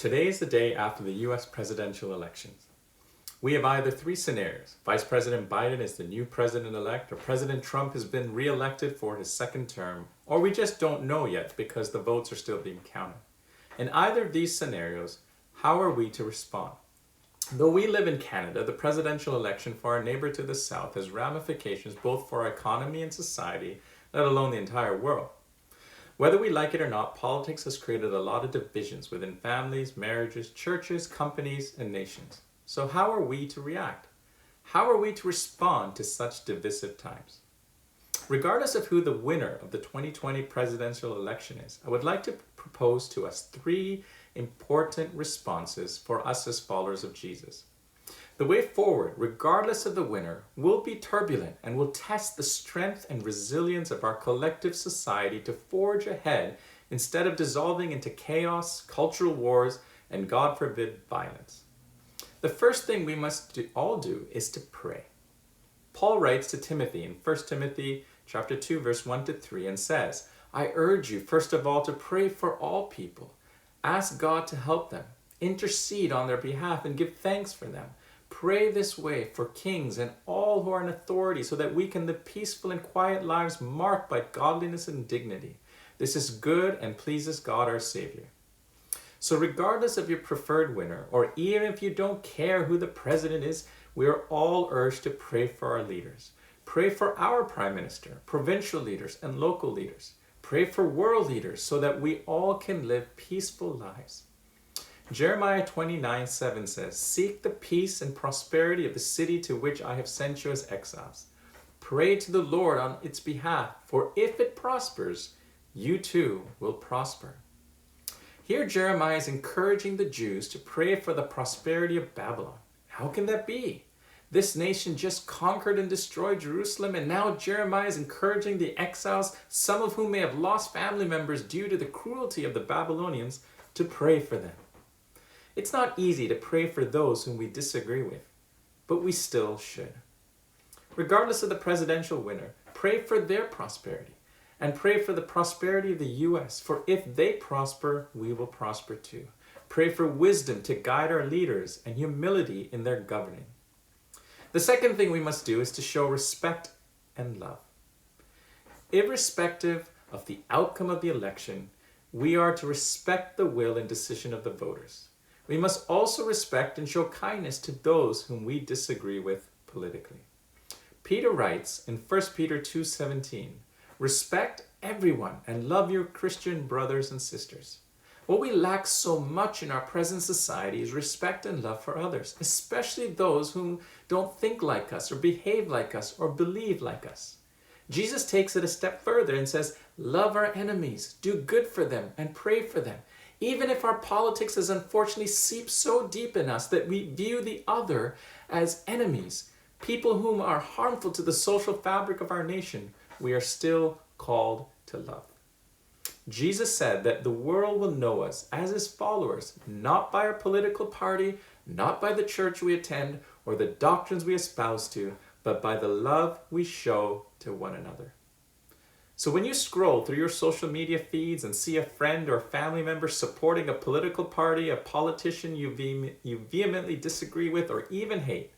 Today is the day after the US presidential elections. We have either three scenarios. Vice President Biden is the new president-elect, or President Trump has been re-elected for his second term, or we just don't know yet because the votes are still being counted. In either of these scenarios, how are we to respond? Though we live in Canada, the presidential election for our neighbor to the south has ramifications both for our economy and society, let alone the entire world. Whether we like it or not, politics has created a lot of divisions within families, marriages, churches, companies, and nations. So how are we to react? How are we to respond to such divisive times? Regardless of who the winner of the 2020 presidential election is, I would like to propose to us three important responses for us as followers of Jesus. The way forward, regardless of the winner, will be turbulent and will test the strength and resilience of our collective society to forge ahead instead of dissolving into chaos, cultural wars, and God forbid, violence. The first thing we must all do is to pray. Paul writes to Timothy in 1 Timothy chapter 2, verse 1 to 3 and says, I urge you, first of all, to pray for all people. Ask God to help them, intercede on their behalf, and give thanks for them. Pray this way for kings and all who are in authority so that we can live peaceful and quiet lives marked by godliness and dignity. This is good and pleases God our Savior. So regardless of your preferred winner, or even if you don't care who the president is, we are all urged to pray for our leaders. Pray for our prime minister, provincial leaders, and local leaders. Pray for world leaders so that we all can live peaceful lives. Jeremiah 29:7 says, Seek the peace and prosperity of the city to which I have sent you as exiles. Pray to the Lord on its behalf, for if it prospers, you too will prosper. Here Jeremiah is encouraging the Jews to pray for the prosperity of Babylon. How can that be? This nation just conquered and destroyed Jerusalem, and now Jeremiah is encouraging the exiles, some of whom may have lost family members due to the cruelty of the Babylonians, to pray for them. It's not easy to pray for those whom we disagree with, but we still should. Regardless of the presidential winner, pray for their prosperity, and pray for the prosperity of the U.S., for if they prosper, we will prosper too. Pray for wisdom to guide our leaders and humility in their governing. The second thing we must do is to show respect and love. Irrespective of the outcome of the election, we are to respect the will and decision of the voters. We must also respect and show kindness to those whom we disagree with politically. Peter writes in 1 Peter 2:17, Respect everyone and love your Christian brothers and sisters. What we lack so much in our present society is respect and love for others, especially those who don't think like us or behave like us or believe like us. Jesus takes it a step further and says, Love our enemies, do good for them, and pray for them. Even if our politics has unfortunately seeped so deep in us that we view the other as enemies, people whom are harmful to the social fabric of our nation, we are still called to love. Jesus said that the world will know us as his followers, not by our political party, not by the church we attend, or the doctrines we espouse to, but by the love we show to one another. So when you scroll through your social media feeds and see a friend or family member supporting a political party, a politician you vehemently disagree with or even hate,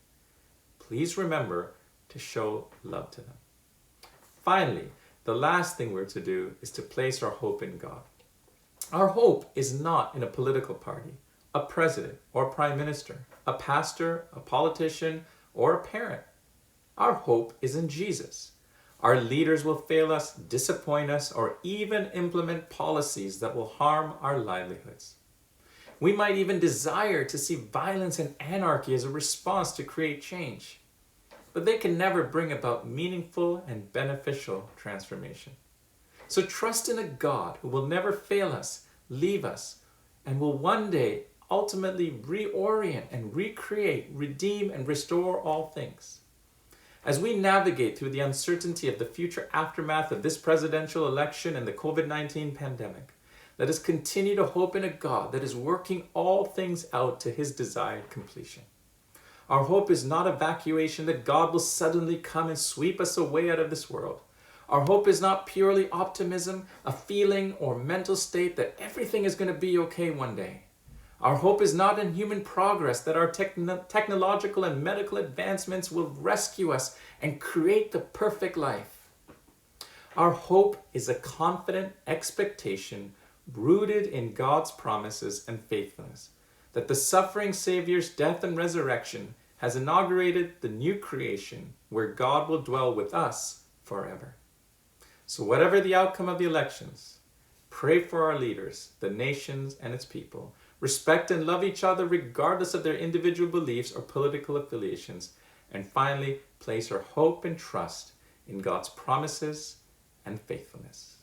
please remember to show love to them. Finally, the last thing we're to do is to place our hope in God. Our hope is not in a political party, a president or prime minister, a pastor, a politician, or a parent. Our hope is in Jesus. Our leaders will fail us, disappoint us, or even implement policies that will harm our livelihoods. We might even desire to see violence and anarchy as a response to create change, but they can never bring about meaningful and beneficial transformation. So trust in a God who will never fail us, leave us, and will one day ultimately reorient and recreate, redeem, and restore all things. As we navigate through the uncertainty of the future aftermath of this presidential election and the COVID-19 pandemic, let us continue to hope in a God that is working all things out to his desired completion. Our hope is not evacuation, that God will suddenly come and sweep us away out of this world. Our hope is not purely optimism, a feeling or mental state that everything is going to be okay one day. Our hope is not in human progress, that our technological and medical advancements will rescue us and create the perfect life. Our hope is a confident expectation rooted in God's promises and faithfulness, that the suffering Savior's death and resurrection has inaugurated the new creation where God will dwell with us forever. So whatever the outcome of the elections, pray for our leaders, the nations and its people. Respect and love each other regardless of their individual beliefs or political affiliations. And finally, place our hope and trust in God's promises and faithfulness.